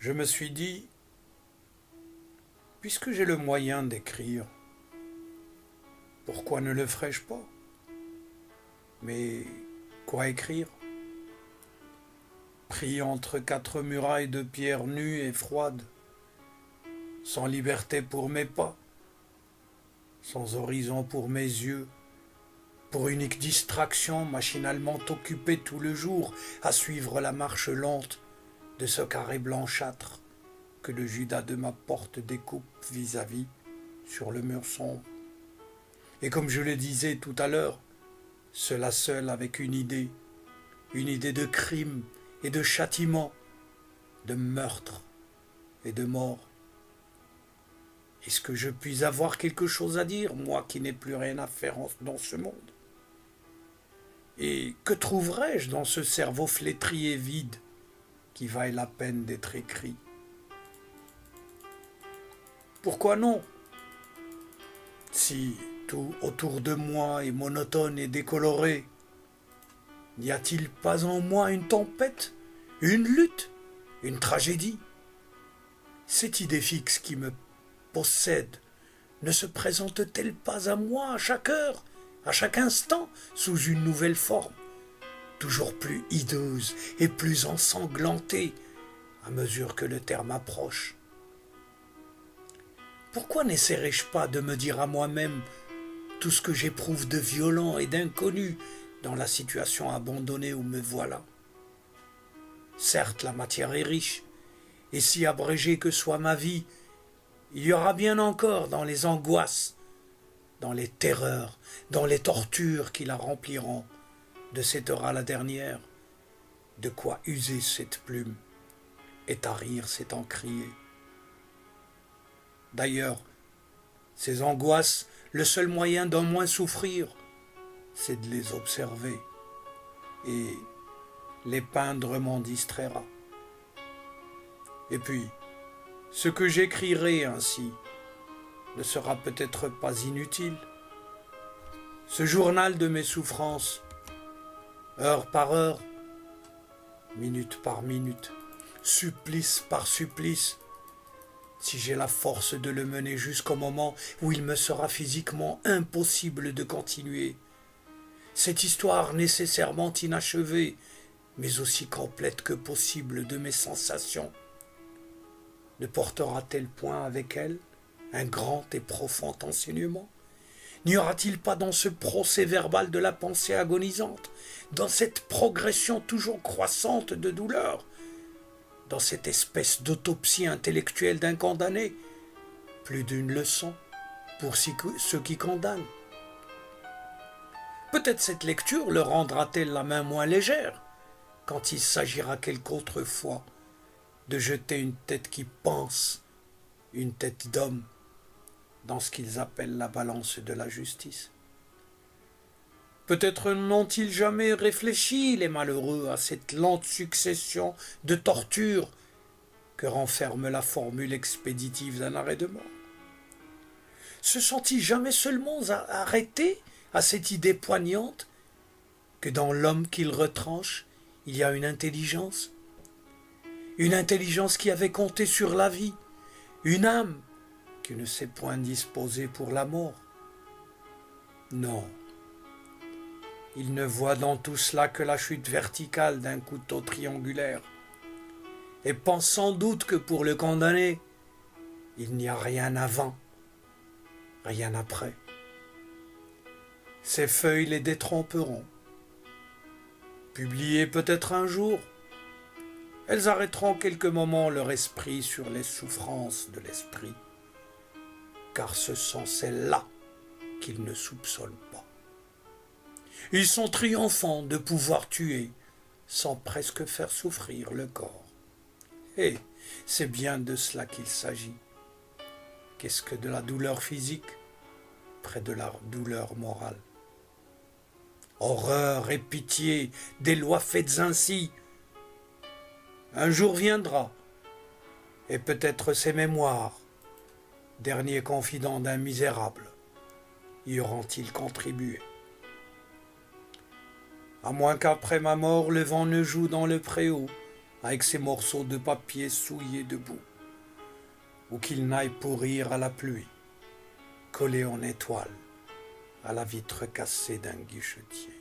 Je me suis dit, puisque j'ai le moyen d'écrire, pourquoi ne le ferais-je pas? Mais quoi écrire? Pris entre quatre murailles de pierre nues et froides, sans liberté pour mes pas, sans horizon pour mes yeux, pour unique distraction machinalement occupé tout le jour à suivre la marche lente de ce carré blanchâtre que le Judas de ma porte découpe vis-à-vis sur le mur sombre. Et comme je le disais tout à l'heure, cela seul avec une idée de crime et de châtiment, de meurtre et de mort. Est-ce que je puis avoir quelque chose à dire, moi qui n'ai plus rien à faire dans ce monde? Et que trouverais-je dans ce cerveau flétri et vide qui vaille la peine d'être écrit? Pourquoi non? Si tout autour de moi est monotone et décoloré, n'y a-t-il pas en moi une tempête, une lutte, une tragédie? Cette idée fixe qui me possède ne se présente-t-elle pas à moi à chaque heure, à chaque instant, sous une nouvelle forme, toujours plus hideuse et plus ensanglantée à mesure que le terme approche? Pourquoi n'essaierai-je pas de me dire à moi-même tout ce que j'éprouve de violent et d'inconnu dans la situation abandonnée où me voilà? Certes, la matière est riche, et si abrégée que soit ma vie, il y aura bien encore dans les angoisses, dans les terreurs, dans les tortures qui la rempliront, de cette heure à la dernière, de quoi user cette plume et tarir cet encrier. D'ailleurs, ces angoisses, le seul moyen d'en moins souffrir, c'est de les observer, et les peindre m'en distraira. Et puis, ce que j'écrirai ainsi ne sera peut-être pas inutile. Ce journal de mes souffrances, heure par heure, minute par minute, supplice par supplice, si j'ai la force de le mener jusqu'au moment où il me sera physiquement impossible de continuer. Cette histoire nécessairement inachevée, mais aussi complète que possible de mes sensations, ne portera-t-elle point avec elle un grand et profond enseignement? N'y aura-t-il pas dans ce procès-verbal de la pensée agonisante, dans cette progression toujours croissante de douleur, dans cette espèce d'autopsie intellectuelle d'un condamné, plus d'une leçon pour ceux qui condamnent? Peut-être cette lecture leur rendra-t-elle la main moins légère, quand il s'agira quelque autre fois de jeter une tête qui pense, une tête d'homme, dans ce qu'ils appellent la balance de la justice. Peut-être n'ont-ils jamais réfléchi, les malheureux, à cette lente succession de tortures que renferme la formule expéditive d'un arrêt de mort. Se sont-ils jamais seulement arrêtés à cette idée poignante que dans l'homme qu'ils retranchent, il y a une intelligence qui avait compté sur la vie, une âme qui ne s'est point disposée pour la mort? Non. Il ne voit dans tout cela que la chute verticale d'un couteau triangulaire, et pense sans doute que pour le condamné, il n'y a rien avant, rien après. Ces feuilles les détromperont. Publiées peut-être un jour, elles arrêteront quelques moments leur esprit sur les souffrances de l'esprit, car ce sont celles-là qu'ils ne soupçonnent pas. Ils sont triomphants de pouvoir tuer sans presque faire souffrir le corps. Et c'est bien de cela qu'il s'agit. Qu'est-ce que de la douleur physique près de la douleur morale? Horreur et pitié des lois faites ainsi. Un jour viendra, et peut-être ces mémoires, dernier confident d'un misérable, y auront-ils contribué? À moins qu'après ma mort le vent ne joue dans le préau avec ses morceaux de papier souillés de boue, ou qu'il n'aille pourrir à la pluie, collé en étoile à la vitre cassée d'un guichetier.